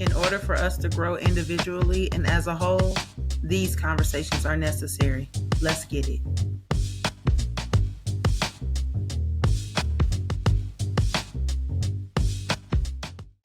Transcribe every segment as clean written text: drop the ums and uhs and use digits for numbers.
In order for us to grow individually and as a whole, these conversations are necessary. Let's get it.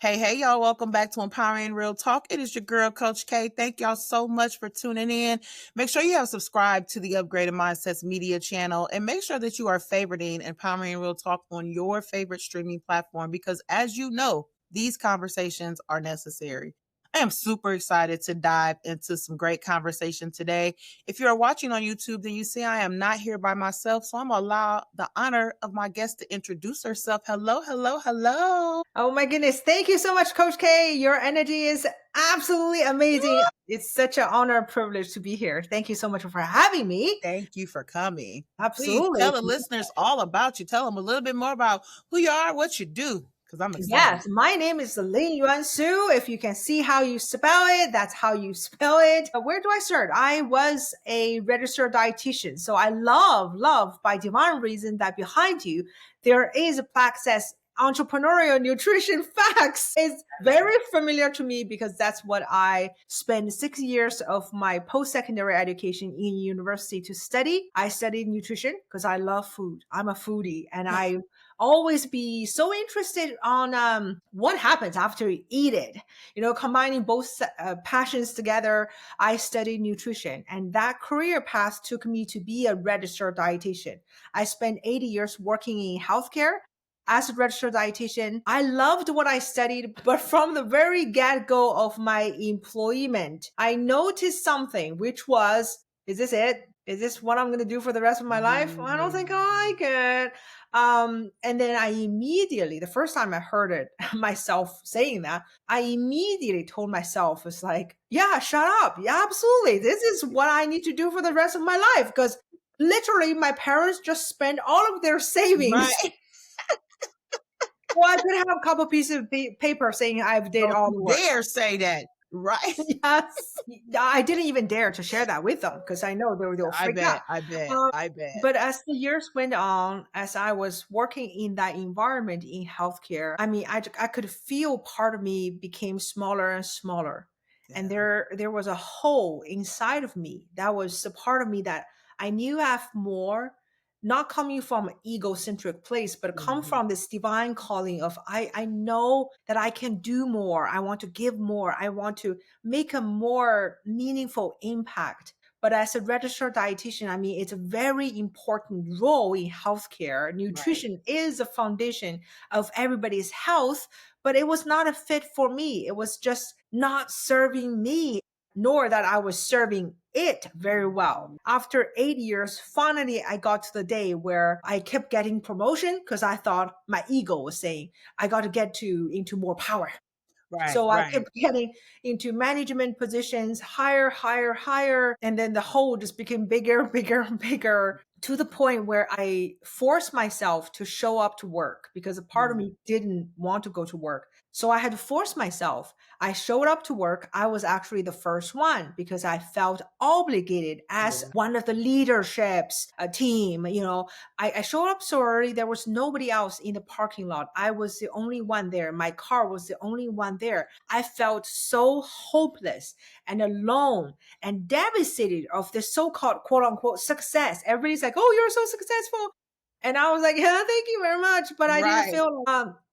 Hey, y'all. Welcome back to Empowering Real Talk. It is your girl, Coach K. Thank y'all so much for tuning in. Make sure you have subscribed to the Upgraded Mindsets media channel and make sure that you are favoriting Empowering Real Talk on your favorite streaming platform because as you know, these conversations are necessary. I am super excited to dive into some great conversation today. If you're watching on YouTube, then you see I am not here by myself. So I'm going to allow the honor of my guest to introduce herself. Hello. Oh my goodness. Thank you so much, Coach K. Your energy is absolutely amazing. It's such an honor and privilege to be here. Thank you so much for having me. Thank you for coming. Absolutely. Please tell the listeners all about you. Tell them a little bit more about who you are, what you do, because I'm excited. Yes, my name is Lin Yuan Su. If you can see how you spell it, that's how you spell it. Where do I start? I was a registered dietitian. So I love by divine reason that behind you, there is a plaque says entrepreneurial nutrition facts. It's very familiar to me because that's what I spent 6 years of my post-secondary education in university to study. I studied nutrition because I love food. I'm a foodie and I always be so interested on what happens after you eat it. You know, combining both passions together, I studied nutrition and that career path took me to be a registered dietitian. I spent 80 years working in healthcare as a registered dietitian. I loved what I studied, but from the very get-go of my employment, I noticed something, which was, is this it? Is this what I'm going to do for the rest of my life? I don't think I like it. And then I immediately, the first time I heard it myself saying that, I immediately told myself, it's like, yeah, shut up. Yeah, absolutely. This is what I need to do for the rest of my life. Because literally my parents just spent all of their savings. Right. Well, I could have a couple pieces of paper saying I've did all the work. Dare say that. Right. Yes. I didn't even dare to share that with them because I know they'll freak out. I bet. But as the years went on, as I was working in that environment in healthcare, I mean, I could feel part of me became smaller and smaller. Yeah. And there was a hole inside of me that was a part of me that I knew I have more, not coming from an egocentric place, but come from this divine calling of, I know that I can do more. I want to give more. I want to make a more meaningful impact. But as a registered dietitian, I mean, it's a very important role in healthcare. Nutrition is the foundation of everybody's health, but it was not a fit for me. It was just not serving me, nor that I was serving it very well. After 8 years, finally, I got to the day where I kept getting promotion because I thought my ego was saying, I got to get into more power. So I kept getting into management positions, higher. And then the hole just became bigger to the point where I forced myself to show up to work because a part of me didn't want to go to work. So I had to force myself. I showed up to work. I was actually the first one because I felt obligated as one of the leaderships team. You know, I showed up so early. There was nobody else in the parking lot. I was the only one there. My car was the only one there. I felt so hopeless and alone and devastated of this so-called quote unquote success. Everybody's like, oh, you're so successful. And I was like, yeah, thank you very much. But I didn't feel,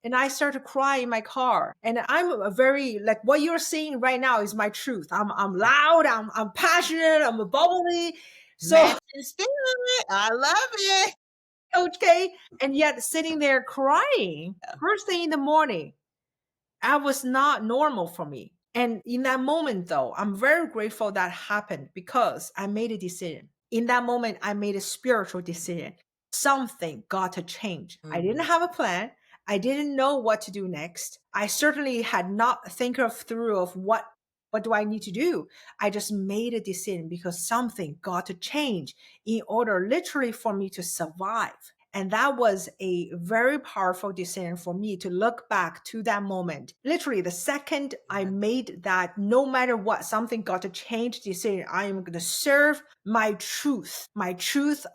and I started to cry in my car. And I'm a very, like what you're seeing right now is my truth. I'm loud. I'm passionate. I'm a bubbly. So I love it. Coach K. And yet sitting there crying first thing in the morning, that was not normal for me. And in that moment though, I'm very grateful that happened because I made a decision. In that moment, I made a spiritual decision. Something got to change. I didn't have a plan. I didn't know what to do next. I certainly had not think through of what do I need to do? I just made a decision because something got to change in order literally for me to survive. And that was a very powerful decision for me to look back to that moment. Literally, the second I made that, no matter what, something got to change decision, I am going to serve my truth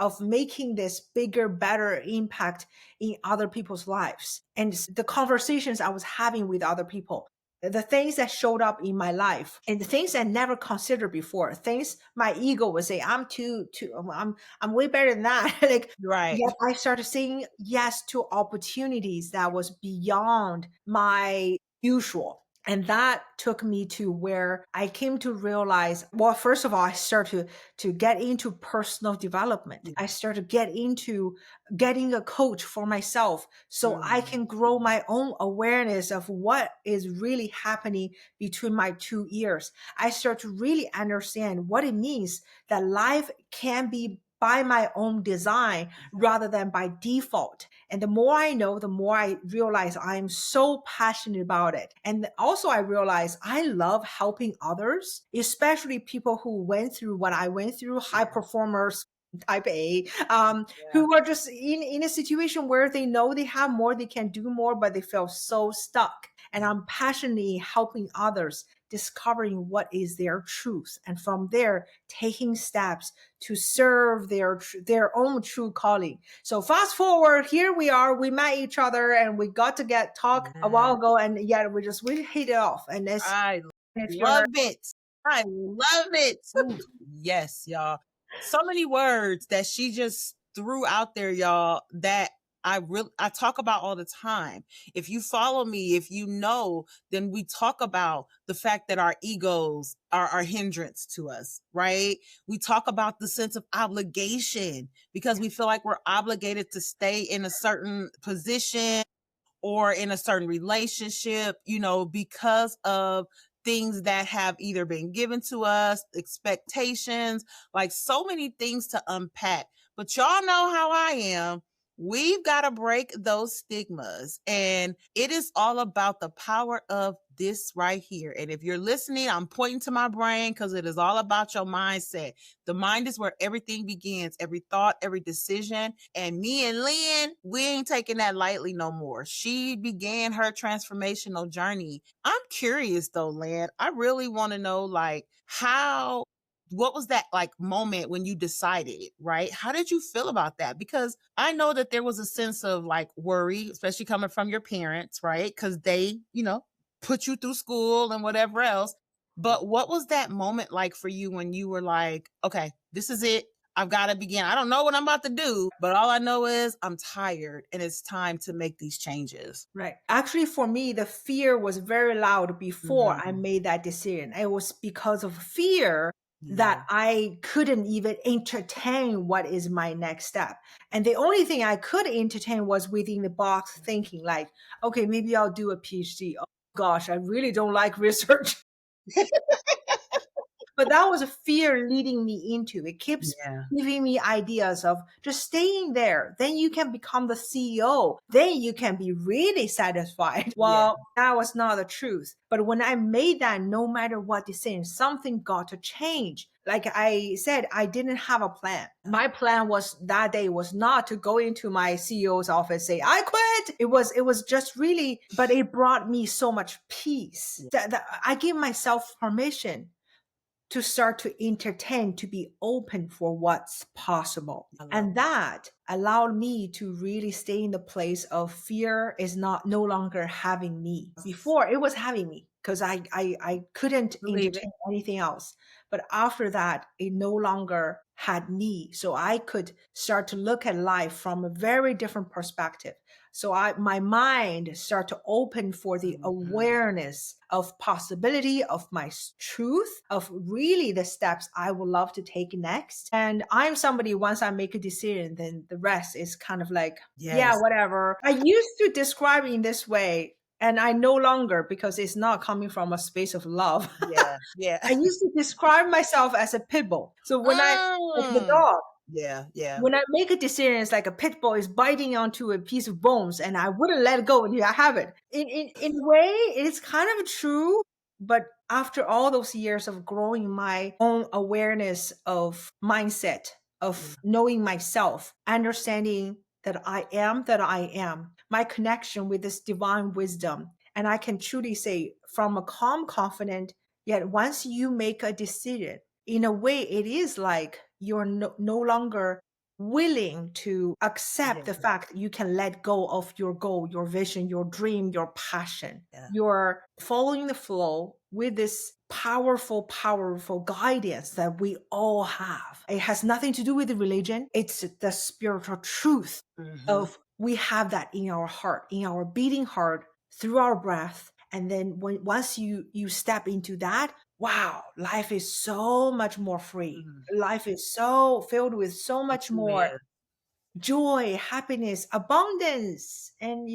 of making this bigger, better impact in other people's lives. And the conversations I was having with other people, the things that showed up in my life and the things I never considered before, things my ego would say, I'm way better than that. Like, Right. yet I started saying yes to opportunities that was beyond my usual. And that took me to where I came to realize, well, first of all, I started to get into personal development. I started to get into getting a coach for myself so I Mhm. can grow my own awareness of what is really happening between my two ears. I start to really understand what it means that life can be by my own design rather than by default. And the more I know, the more I realize I'm so passionate about it. And also I realize I love helping others, especially people who went through what I went through, high performers, type A, Yeah. who are just in a situation where they know they have more, they can do more, but they feel so stuck. And I'm passionately helping others discovering what is their truth, and from there taking steps to serve their own true calling. So fast forward, here we are. We met each other and we got to get talk a while Yeah. ago, and yet we hit it off. And I if you're love it. I love it. Ooh, yes, y'all. So many words that she just threw out there, y'all, that I talk about all the time. If you follow me, if you know, then we talk about the fact that our egos are hindrance to us, right? We talk about the sense of obligation because we feel like we're obligated to stay in a certain position or in a certain relationship, because of things that have either been given to us, expectations, like so many things to unpack. But y'all know how I am. We've got to break those stigmas. And it is all about the power of this right here. And if you're listening, I'm pointing to my brain because it is all about your mindset. The mind is where everything begins, every thought, every decision. And me and Lynn, we ain't taking that lightly no more. She began her transformational journey. I'm curious though, Lynn. I really want to know, like, what was that like moment when you decided, right? How did you feel about that? Because I know that there was a sense of like worry, especially coming from your parents, right? Because they, put you through school and whatever else. But what was that moment like for you when you were like, okay, this is it. I've got to begin. I don't know what I'm about to do, but all I know is I'm tired and it's time to make these changes. right. Actually, for me, the fear was very loud before I Mhm. made that decision. It was because of fear that Yeah. I couldn't even entertain what is my next step. And the only thing I could entertain was within the box thinking, like, okay, maybe I'll do a PhD. Oh gosh, I really don't like research. But that was a fear leading me into it. Keeps Yeah. giving me ideas of just staying there. Then you can become the CEO. Then you can be really satisfied. Yeah. Well, that was not the truth. But when I made that, no matter what decision, something got to change. Like I said, I didn't have a plan. My plan was that day was not to go into my CEO's office, say, I quit. It was just really, but it brought me so much peace that I gave myself permission to start to entertain, to be open for what's possible. I love And that allowed me to really stay in the place of fear is not no longer having me. Before it was having me because I couldn't believe it. entertain anything else. But after that, it no longer had me. So I could start to look at life from a very different perspective. So my mind start to open for the Mhm. awareness of possibility of my truth, of really the steps I would love to take next. And I'm somebody, once I make a decision, then the rest is kind of like, yeah, Yes. whatever. I used to describe it in this way, and I no longer, because it's not coming from a space of love. Yeah. Yeah. I used to describe myself as a pit bull. So like the Mm. dog, Yeah. Yeah. when I make a decision, it's like a pit bull is biting onto a piece of bones, and I wouldn't let it go until I have it. In a way, it's kind of true. But after all those years of growing my own awareness of mindset, of knowing myself, understanding that I am, my connection with this divine wisdom, and I can truly say, from a calm, confident, yet once you make a decision, in a way, it is like you're no longer willing to accept the Yeah. fact that you can let go of your goal, your vision, your dream, your passion. Yeah. You're following the flow with this powerful, powerful guidance that we all have. It has nothing to do with the religion. It's the spiritual truth Hmm. of we have that in our heart, in our beating heart, through our breath. And then once you step into that, wow, life is so much more free. Mm. Life is so filled with so It much truly more is. joy, happiness, abundance, and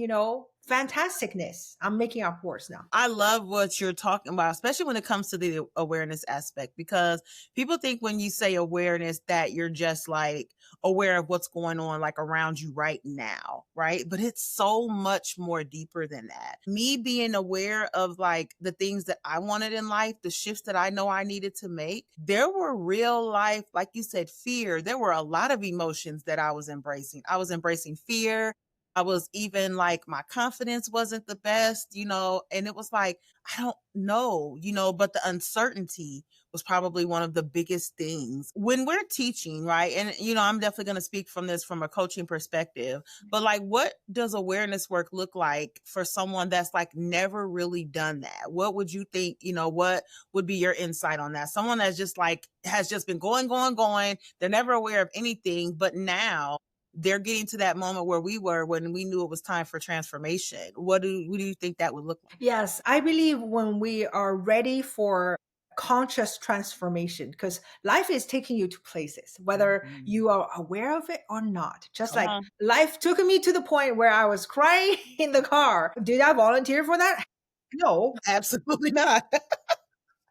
fantasticness. I'm making up words now. I love what you're talking about, especially when it comes to the awareness aspect, because people think when you say awareness that you're just like aware of what's going on like around you right now, right? But it's so much more deeper than that. Me being aware of like the things that I wanted in life, the shifts that I know I needed to make, there were real life, like you said, fear. There were a lot of emotions that I was embracing. I was embracing fear. I was even like, my confidence wasn't the best, and it was like, I don't know, but the uncertainty was probably one of the biggest things when we're teaching, right? And, I'm definitely going to speak from this from a coaching perspective, but like, what does awareness work look like for someone that's like never really done that? What would you think, what would be your insight on that? Someone that's just like, has just been going, going, going. They're never aware of anything, but now they're getting to that moment where we were when we knew it was time for transformation. What do you think that would look like? Yes, I believe when we are ready for conscious transformation, because life is taking you to places, whether Mhm. you are aware of it or not. Just Come like on. life took me to the point where I was crying in the car. Did I volunteer for that? No. Absolutely not.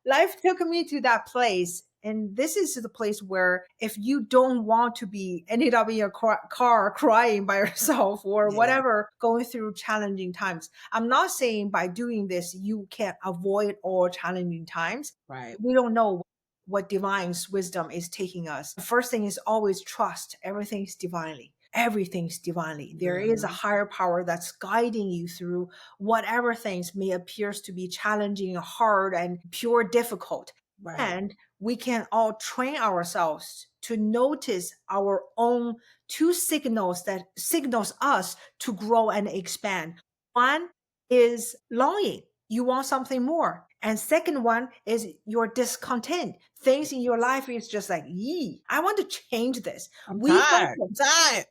Life took me to that place. And this is the place where if you don't want to be ended up in your car crying by yourself or Yeah. whatever, going through challenging times. I'm not saying by doing this, you can avoid all challenging times. Right. We don't know what divine's wisdom is taking us. The first thing is always trust everything's divinely. Everything's divinely. There is a Mhm. higher power that's guiding you through whatever things may appears to be challenging, hard, and pure difficult. Right. And we can all train ourselves to notice our own two signals that signals us to grow and expand. One is longing. You want something more. And second one is your discontent. Things in your life is just like, yee, I want to change this. I'm We tired. focus I'm tired.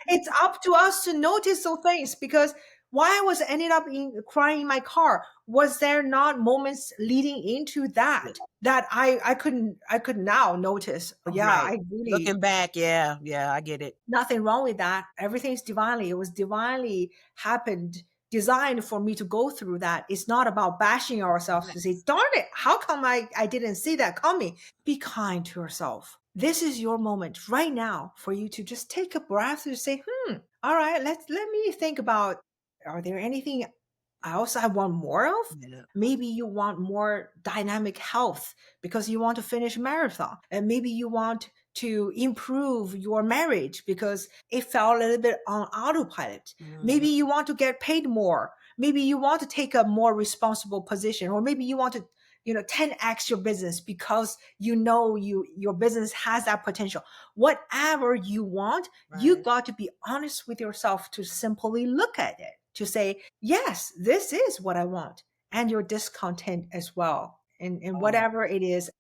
it's up to us to notice those things because why I was ended up crying in my car? Was there not moments leading into that Yeah. that I could now notice? Yeah, Right. I really Looking back, yeah, yeah, I get it. nothing wrong with that. Everything's divinely. It was divinely happened, designed for me to go through that. It's not about bashing ourselves to say, Yes. darn it, how come I didn't see that coming? Be kind to yourself. This is your moment right now for you to just take a breath and say, all right, let me think about are there anything else I want more of? Yeah. Maybe you want more dynamic health because you want to finish a marathon. And maybe you want to improve your marriage because it fell a little bit on autopilot. Mhm. Maybe you want to get paid more. Maybe you want to take a more responsible position, or maybe you want to 10x your business because your business has that potential. Whatever you want, you Right. got to be honest with yourself to simply look at it to say, yes, this is what I want, and your discontent as well. And Oh, whatever it is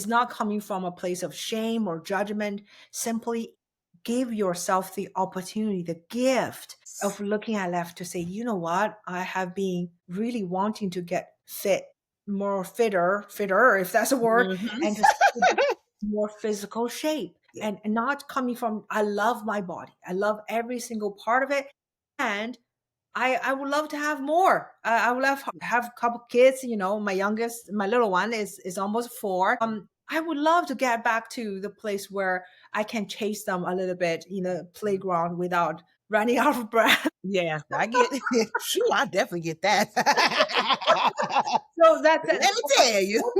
not coming from a place of shame or judgment. Simply give yourself the opportunity, the gift of looking at life to say, you know what? I have been really wanting to get fit, more fitter, if that's a word, mhm. and to see more physical shape. Yeah. And not coming from, I love my body. I love every single part of it. And I would love to have more. I would love have a couple kids. My youngest, my little one is almost 4. I would love to get back to the place where I can chase them a little bit in the Mhm. playground without running out of breath. Yeah, I get it. Shoo, I definitely get that. So that's Let me tell you.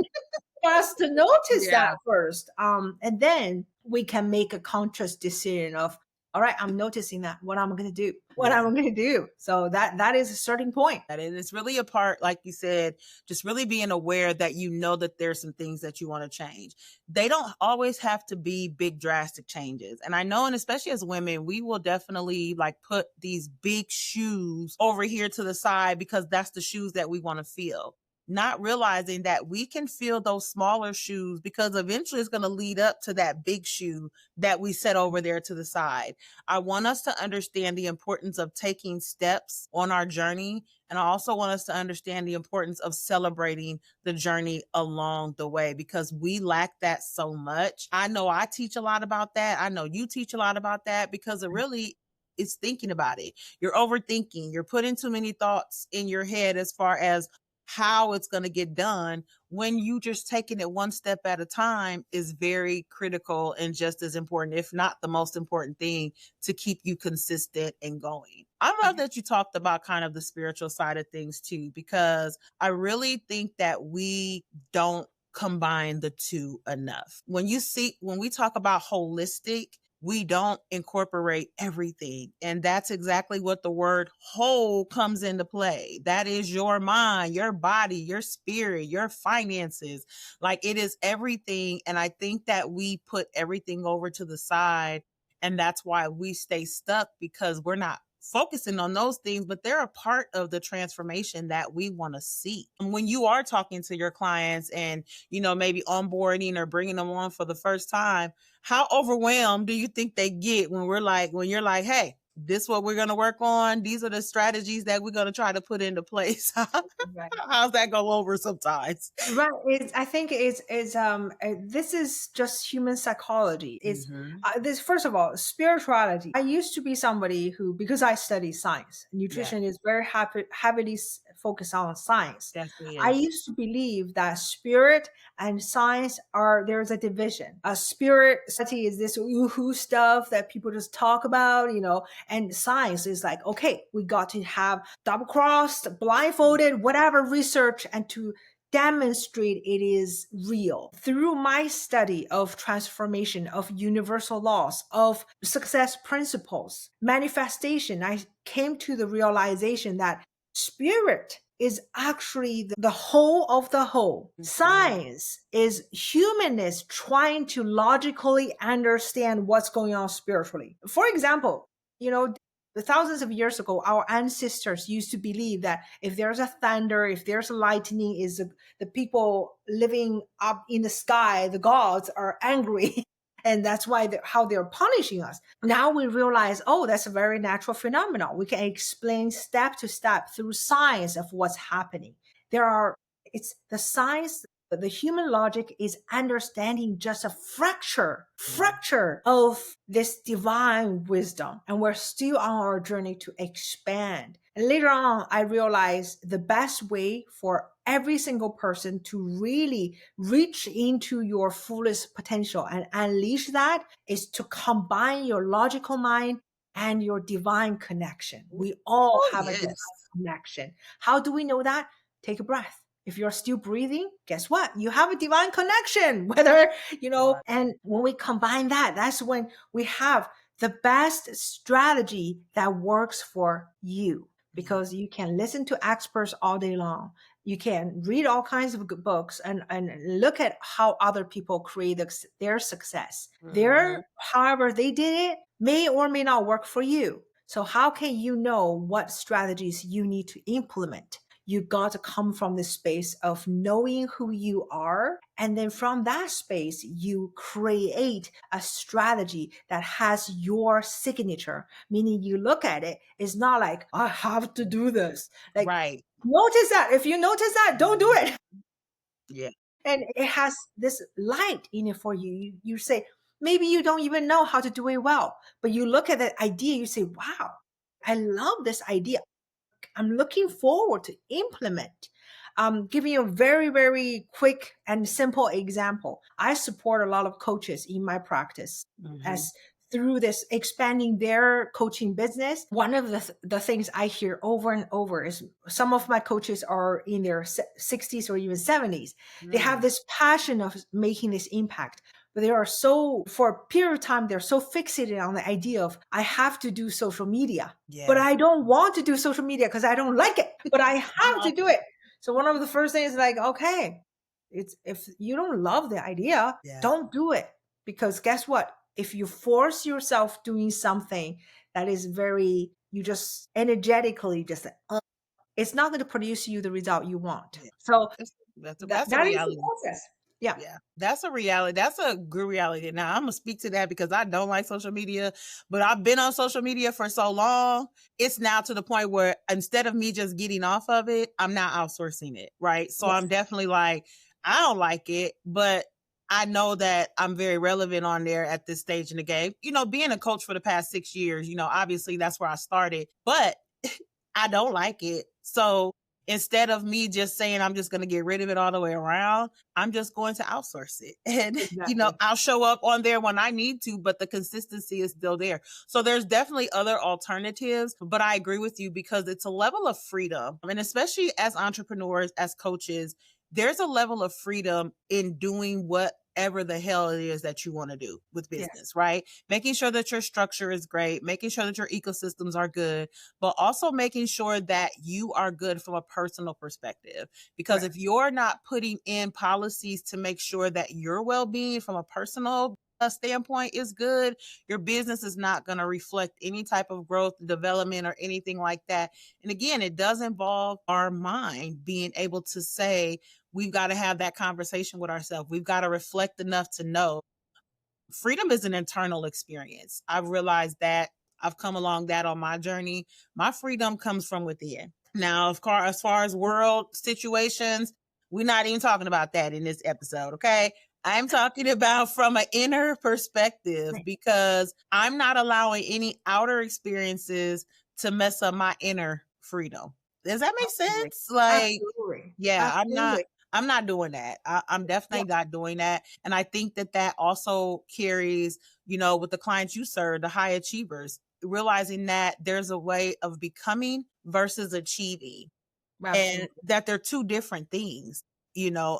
for us to notice that Yeah. first, and then we can make a conscious decision of all right, I'm noticing that. What I'm going to do? What I'm going to do? So that is a starting point. And it's really a part, like you said, just really being aware that you know that there's some things that you want to change. They don't always have to be big drastic changes. And I know, and especially as women, we will definitely like put these big shoes over here to the side because that's the shoes that we want to feel. Not realizing that we can feel those smaller shoes because eventually it's going to lead up to that big shoe that we set over there to the side. I want us to understand the importance of taking steps on our journey. And I also want us to understand the importance of celebrating the journey along the way because we lack that so much. I know I teach a lot about that. I know you teach a lot about that because it really is thinking about it. You're overthinking, you're putting too many thoughts in your head as far as how it's going to get done when you just taking it one step at a time is very critical and just as important, if not the most important thing to keep you consistent and going. I love that you talked about kind of the spiritual side of things too, because I really think that we don't combine the two enough. When we talk about holistic, we don't incorporate everything. And that's exactly what the word whole comes into play. That is your mind, your body, your spirit, your finances. Like it is everything. And I think that we put everything over to the side. And that's why we stay stuck because we're not focusing on those things, but they're a part of the transformation that we want to see. And when you are talking to your clients and, maybe onboarding or bringing them on for the first time, how overwhelmed do you think they get when you're like, hey, this is what we're going to work on. These are the strategies that we're going to try to put into place. Right. How's that go over sometimes? Right. I think this is just human psychology. It's Mm-hmm. this first of all, spirituality. I used to be somebody who, because I study science, Yeah, nutrition is very heavily focused on science. definitely I is. used to believe that spirit and science there's a division. A spirit study is this woohoo stuff that people just talk about, and science is like, okay, we got to have double crossed, blindfolded, whatever research and to demonstrate it is real. Through my study of transformation, of universal laws, of success principles, manifestation, I came to the realization that spirit is actually the whole of the whole. Science is humanness trying to logically understand what's going on spiritually. For example, the thousands of years ago, our ancestors used to believe that if there's a thunder, if there's a lightning, is the people living up in the sky, the gods are angry. And that's why how they're punishing us. Now we realize, oh, that's a very natural phenomenon. We can explain step to step through science of what's happening. It's the science, the human logic is understanding just a fracture of this divine wisdom. And we're still on our journey to expand. And later on, I realized the best way for every single person to really reach into your fullest potential and unleash that is to combine your logical mind and your divine connection. We all Oh, have a divine yes. connection. How do we know that? Take a breath. If you're still breathing, guess what? You have a divine connection, and when we combine that, that's when we have the best strategy that works for you because you can listen to experts all day long. You can read all kinds of good books and look at how other people create their success. However they did it may or may not work for you. So how can you know what strategies you need to implement? You got to come from the space of knowing who you are. And then from that space, you create a strategy that has your signature, meaning you look at it, it's not like, I have to do this. Like, Right. notice that. If you notice that, don't do it. Yeah. And it has this light in it for you. You say, maybe you don't even know how to do it well, but you look at that idea, you say, wow, I love this idea. I'm looking forward to implement. Giving you a very, very quick and simple example. I support a lot of coaches in my practice as through this expanding their coaching business. One of the things I hear over and over is some of my coaches are in their 60s or even 70s. They have this passion of making this impact. but they are so, for a period of time, they're so fixated on the idea of, I have to do social media, but Yeah. I don't want to do social media because I don't like it, but I have Uh-huh. to do it. So one of the first things is like, okay, it's, if you don't love the idea, Yeah. don't do it. Because guess what? If you force yourself doing something that is very, you just energetically just, it's not going to produce you the result you want. Yeah. So That's a that is the reality. process. Yeah. Yeah, that's a reality. That's a good reality. Now, I'm gonna speak to that because I don't like social media, but I've been on social media for so long. It's now to the point where instead of me just getting off of it, I'm now outsourcing it. Right. So Yes. I'm definitely like, I don't like it, but I know that I'm very relevant on there at this stage in the game. Being a coach for the past 6 years, obviously that's where I started, but I don't like it. So instead of me just saying I'm just going to get rid of it all the way around, I'm just going to outsource it. And, Exactly. I'll show up on there when I need to, but the consistency is still there. So there's definitely other alternatives, but I agree with you because it's a level of freedom. And especially as entrepreneurs, as coaches, there's a level of freedom in doing whatever the hell it is that you want to do with Yes. business, right? Making sure that your structure is great, making sure that your ecosystems are good, but also making sure that you are good from a personal perspective. Because Right. if you're not putting in policies to make sure that your well being from a personal standpoint is good, your business is not going to reflect any type of growth, development, or anything like that. And again, it does involve our mind being able to say, we've got to have that conversation with ourselves. We've got to reflect enough to know freedom is an internal experience. I've realized that. I've come along that on my journey. My freedom comes from within. Now, of course, as far as world situations, we're not even talking about that in this episode, okay? I'm talking about from an inner perspective Right. because I'm not allowing any outer experiences to mess up my inner freedom. Does that make Absolutely. sense? Like, Absolutely. yeah, Absolutely. I'm not doing that. I'm Yeah. definitely not doing that. And I think that that also carries, with the clients you serve, the high achievers, realizing that there's a way of becoming versus achieving and Absolutely. that they're two different things,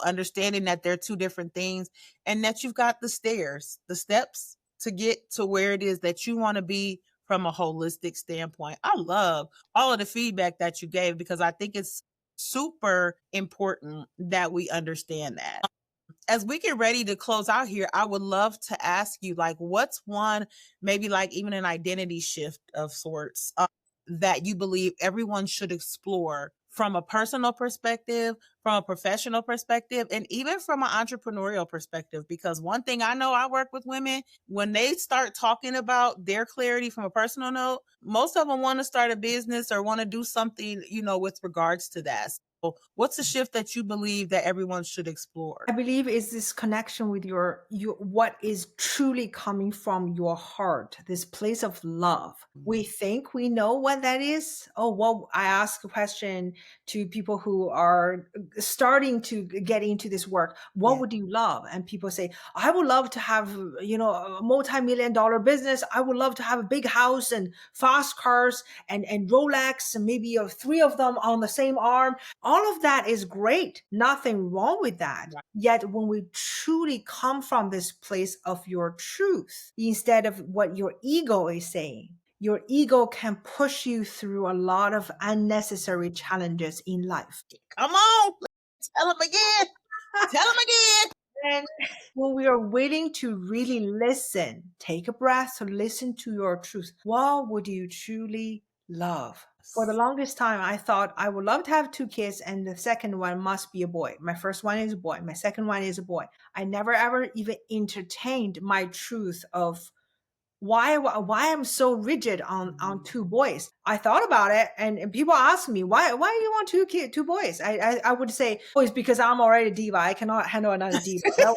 understanding that they're two different things and that you've got the steps to get to where it is that you want to be from a holistic standpoint. I love all of the feedback that you gave because I think it's super important that we understand that. As we get ready to close out here, I would love to ask you, like, what's one, maybe like even an identity shift of sorts that you believe everyone should explore from a personal perspective, from a professional perspective, and even from an entrepreneurial perspective? Because one thing I know, I work with women, when they start talking about their clarity from a personal note, most of them want to start a business or want to do something, with regards to that. What's the shift that you believe that everyone should explore? I believe is this connection with your what is truly coming from your heart, this place of love. We think we know what that is. Oh, well, I ask a question to people who are starting to get into this work. What Yeah. would you love? And people say, I would love to have, a multi-million dollar business. I would love to have a big house and fast cars and Rolex and maybe three of them on the same arm. All of that is great. Nothing wrong with that. Right. Yet when we truly come from this place of your truth, instead of what your ego is saying, your ego can push you through a lot of unnecessary challenges in life. Come on. Tell them again. Tell them again. And when we are willing to really listen, take a breath to listen to your truth. What would you truly love? For the longest time, I thought I would love to have two kids, and the second one must be a boy. My first one is a boy. My second one is a boy. I never ever even entertained my truth of why I'm so rigid on two boys. I thought about it, and people ask me why do you want two boys. I would say, oh, it's because I'm already a diva. I cannot handle another diva. That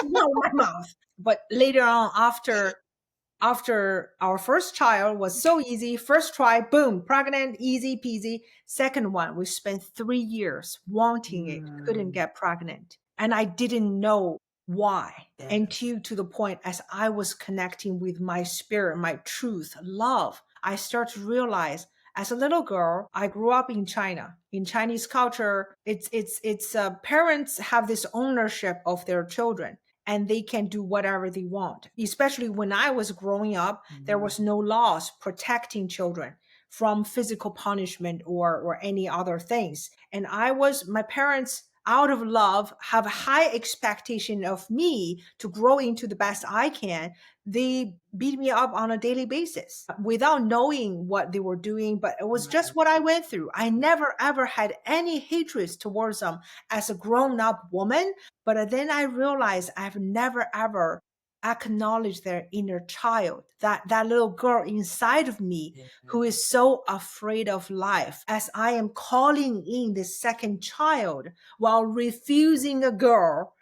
was my mouth. But later on, after our first child was so easy, first try, boom, pregnant, easy peasy. Second one, we spent 3 years wanting it, couldn't Mm, get pregnant. And I didn't know why yes. until to the point as I was connecting with my spirit, my truth, love. I start to realize as a little girl, I grew up in China. In Chinese culture, it's parents have this ownership of their children. and they can do whatever they want. Especially when I was growing up, there was no laws protecting children from physical punishment or any other things. And my parents, out of love, have a high expectation of me to grow into the best I can. They beat me up on a daily basis without knowing what they were doing, but it was just what I went through. I never ever had any hatred towards them as a grown up woman. But then I realized I've never ever acknowledged their inner child, that little girl inside of me who is so afraid of life, as I am calling in the second child while refusing a girl.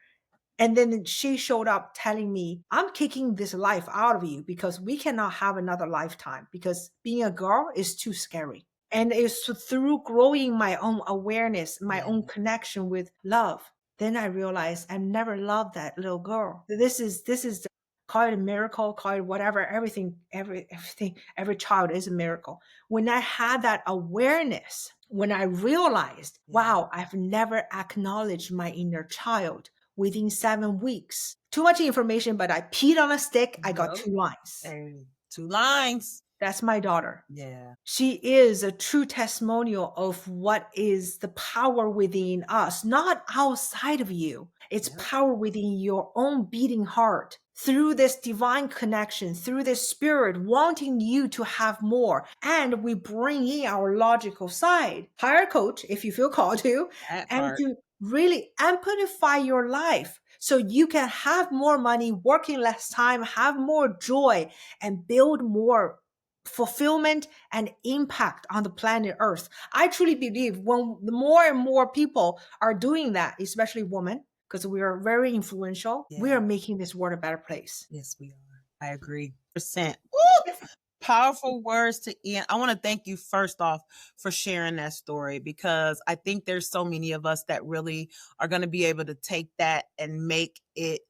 And then she showed up telling me, I'm kicking this life out of you because we cannot have another lifetime because being a girl is too scary. And it's through growing my own awareness, my own connection with love. Then I realized I've never loved that little girl. This is call it a miracle, call it whatever, every child is a miracle. When I had that awareness, when I realized, wow, I've never acknowledged my inner child within 7 weeks. Too much information, but I peed on a stick. I got 2 lines. Hey, 2 lines. That's my daughter. Yeah. She is a true testimonial of what is the power within us, not outside of you. It's power within your own beating heart. Through this divine connection, through this spirit wanting you to have more. And we bring in our logical side. Hire a coach if you feel called to, That and part. to really amplify your life so you can have more money, working less time, have more joy, and build more fulfillment and impact on the planet Earth. I truly believe when more and more people are doing that, especially women, because we are very influential, we are making this world a better place. Yes, we are. I agree. Percent. Woo! Powerful words to end. I want to thank you first off for sharing that story, because I think there's so many of us that really are going to be able to take that and make it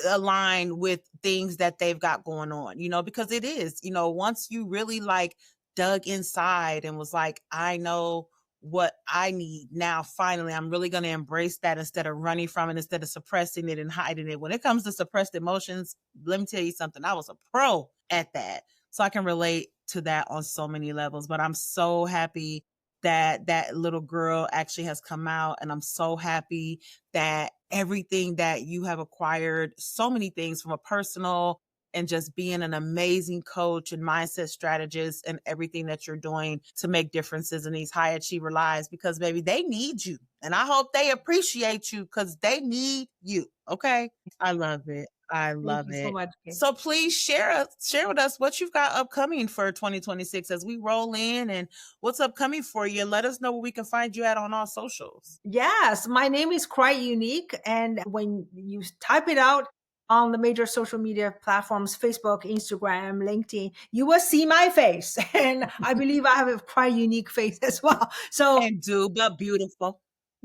align with things that they've got going on, because it is, once you really like dug inside and was like, I know what I need now, finally, I'm really going to embrace that instead of running from it, instead of suppressing it and hiding it. When it comes to suppressed emotions, let me tell you something, I was a pro at that. So I can relate to that on so many levels, but I'm so happy that that little girl actually has come out. And I'm so happy that everything that you have acquired, so many things from a personal and just being an amazing coach and mindset strategist and everything that you're doing to make differences in these high achiever lives, because baby, they need you. And I hope they appreciate you because they need you. Okay. I love it. I Thank love you so it. much, Kay. So please share with us what you've got upcoming for 2026 as we roll in, and what's upcoming for you. And let us know where we can find you at on all socials. Yes, my name is quite unique. And when you type it out on the major social media platforms, Facebook, Instagram, LinkedIn, you will see my face. And I believe I have a quite unique face as well. So And do but beautiful.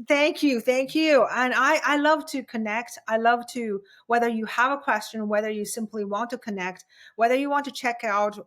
thank you. Thank you. And I love to connect. I love to, whether you have a question, whether you simply want to connect, whether you want to check out,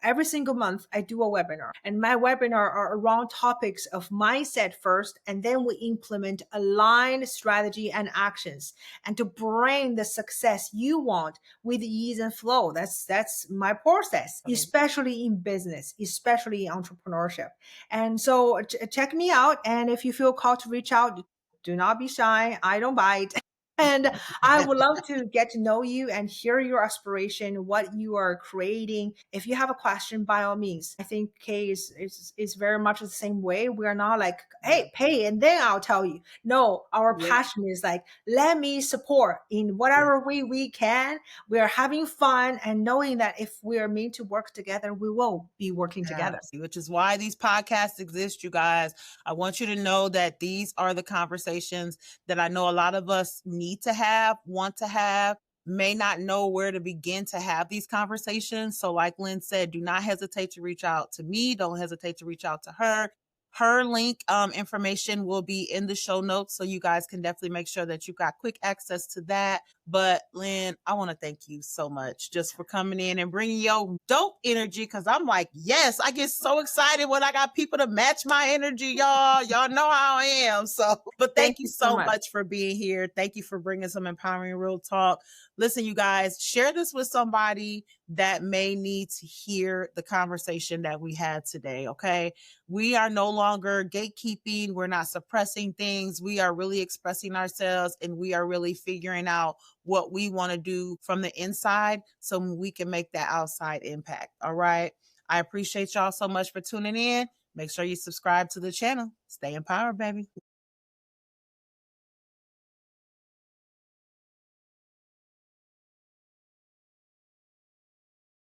every single month I do a webinar, and my webinar are around topics of mindset first, and then we implement aligned strategy and actions, and to bring the success you want with ease and flow. That's my process, especially in business, especially in entrepreneurship. And so check me out. And if you feel called to reach out, do not be shy. I don't bite. And I would love to get to know you and hear your aspiration, what you are creating. If you have a question, by all means. I think Kay is very much the same way. We're not like, hey, pay and then I'll tell you. No, our passion is like, let me support in whatever way we can. We're having fun and knowing that if we are meant to work together, we will be working together. Which is why these podcasts exist, you guys. I want you to know that these are the conversations that I know a lot of us need to have, want to have, may not know where to begin to have these conversations. So like Lynn said, do not hesitate to reach out to me. Don't hesitate to reach out to her. Her link information will be in the show notes. So you guys can definitely make sure that you've got quick access to that. But Lynn, I want to thank you so much just for coming in and bringing your dope energy. Because I'm like, yes, I get so excited when I got people to match my energy, y'all. Y'all know how I am. So, but thank you so much for being here. Thank you for bringing some empowering real talk. Listen, you guys, share this with somebody that may need to hear the conversation that we had today. Okay. We are no longer gatekeeping. We're not suppressing things. We are really expressing ourselves, and we are really figuring out what we want to do from the inside so we can make that outside impact. All right. I appreciate y'all so much for tuning in. Make sure you subscribe to the channel. Stay empowered, baby.